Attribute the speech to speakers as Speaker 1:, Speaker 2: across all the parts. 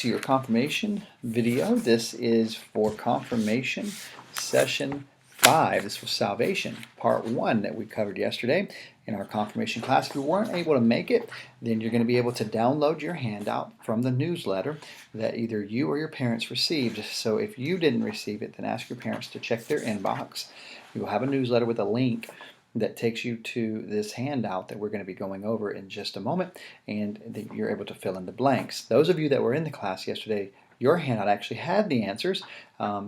Speaker 1: to your confirmation video. This is for confirmation session 5. This was salvation, part 1 that we covered yesterday in our confirmation class. If you weren't able to make it, then you're going to be able to download your handout from the newsletter that either you or your parents received. So if you didn't receive it, then ask your parents to check their inbox. You will have a newsletter with a link that takes you to this handout that we're going to be going over in just a moment, and that you're able to fill in the blanks. Those of you that were in the class yesterday, your handout actually had the answers,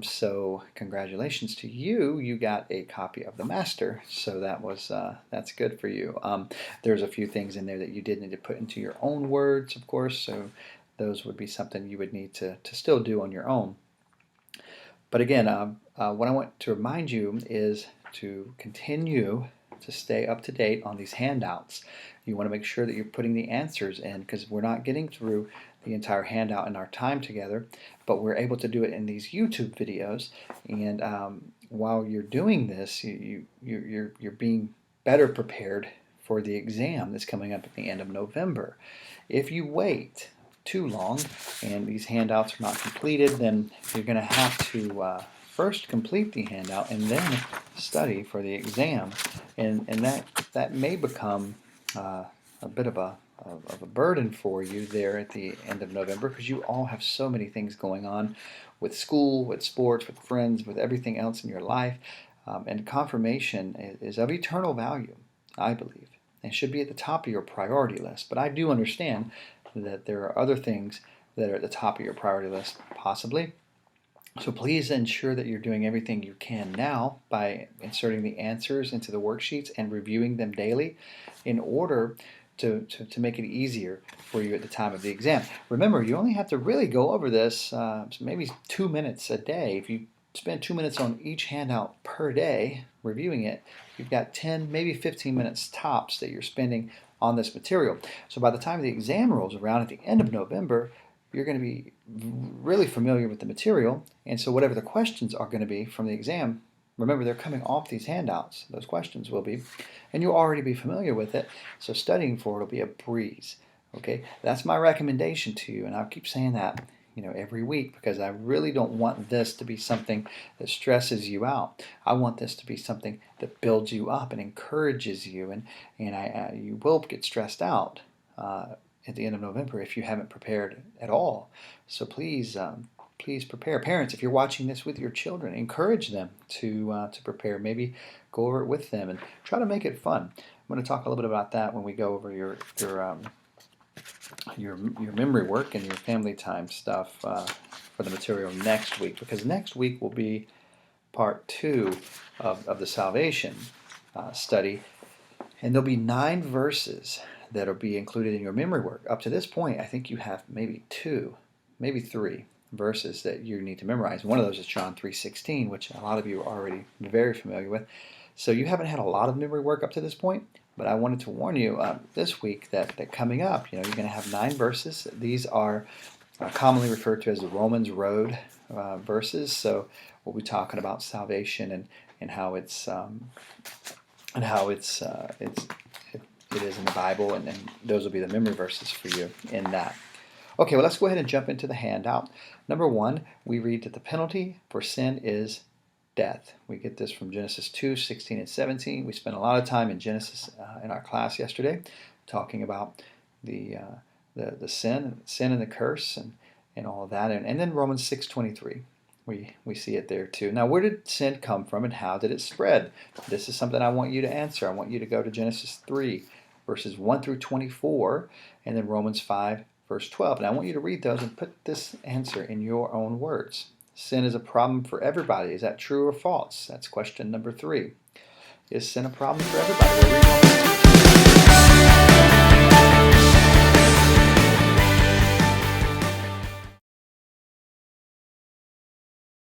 Speaker 1: so congratulations to you. You got a copy of the master, so that's good for you. There's a few things in there that you did need to put into your own words, of course, so those would be something you would need to still do on your own. But again, what I want to remind you is to continue to stay up to date on these handouts. You want to make sure that you're putting the answers in, because we're not getting through the entire handout in our time together, but we're able to do it in these YouTube videos. And while you're doing this, you're being better prepared for the exam that's coming up at the end of November. If you wait too long and these handouts are not completed, then you're going to have to first complete the handout and then study for the exam, and that may become a bit of a burden for you there at the end of November, because you all have so many things going on with school, with sports, with friends, with everything else in your life, and confirmation is of eternal value, I believe, and should be at the top of your priority list. But I do understand that there are other things that are at the top of your priority list, possibly. So please ensure that you're doing everything you can now by inserting the answers into the worksheets and reviewing them daily in order to make it easier for you at the time of the exam. Remember, you only have to really go over this maybe 2 minutes a day. If you spend 2 minutes on each handout per day reviewing it, you've got 10, maybe 15 minutes tops that you're spending on this material. So by the time the exam rolls around at the end of November, you're going to be really familiar with the material, and so whatever the questions are going to be from the exam, remember, they're coming off these handouts, those questions will be, and you'll already be familiar with it, so studying for it will be a breeze. Okay, that's my recommendation to you, and I'll keep saying that every week, because I really don't want this to be something that stresses you out. I want this to be something that builds you up and encourages you, and you will get stressed out at the end of November if you haven't prepared at all. So please prepare. Parents, if you're watching this with your children, encourage them to prepare. Maybe go over it with them and try to make it fun. I'm going to talk a little bit about that when we go over your memory work and your family time stuff for the material next week, because next week will be part 2 of the salvation study, and there'll be 9 verses that will be included in your memory work. Up to this point, I think you have maybe 2, maybe 3 verses that you need to memorize. One of those is John 3:16, which a lot of you are already very familiar with. So you haven't had a lot of memory work up to this point, but I wanted to warn you this week that coming up, you're going to have 9 verses. These are commonly referred to as the Romans Road verses. So we'll be talking about salvation and how it is in the Bible, and those will be the memory verses for you in that. Okay, well, let's go ahead and jump into the handout. Number 1, we read that the penalty for sin is death. We get this from Genesis 2:16 and 17. We spent a lot of time in Genesis in our class yesterday, talking about the sin and the curse and all of that, and then Romans 6:23. We see it there too. Now, where did sin come from and how did it spread? This is something I want you to answer. I want you to go to Genesis 3, verses 1 through 24, and then Romans 5, verse 12. And I want you to read those and put this answer in your own words. Sin is a problem for everybody. Is that true or false? That's question number 3. Is sin a problem for everybody? We'll read Romans 2.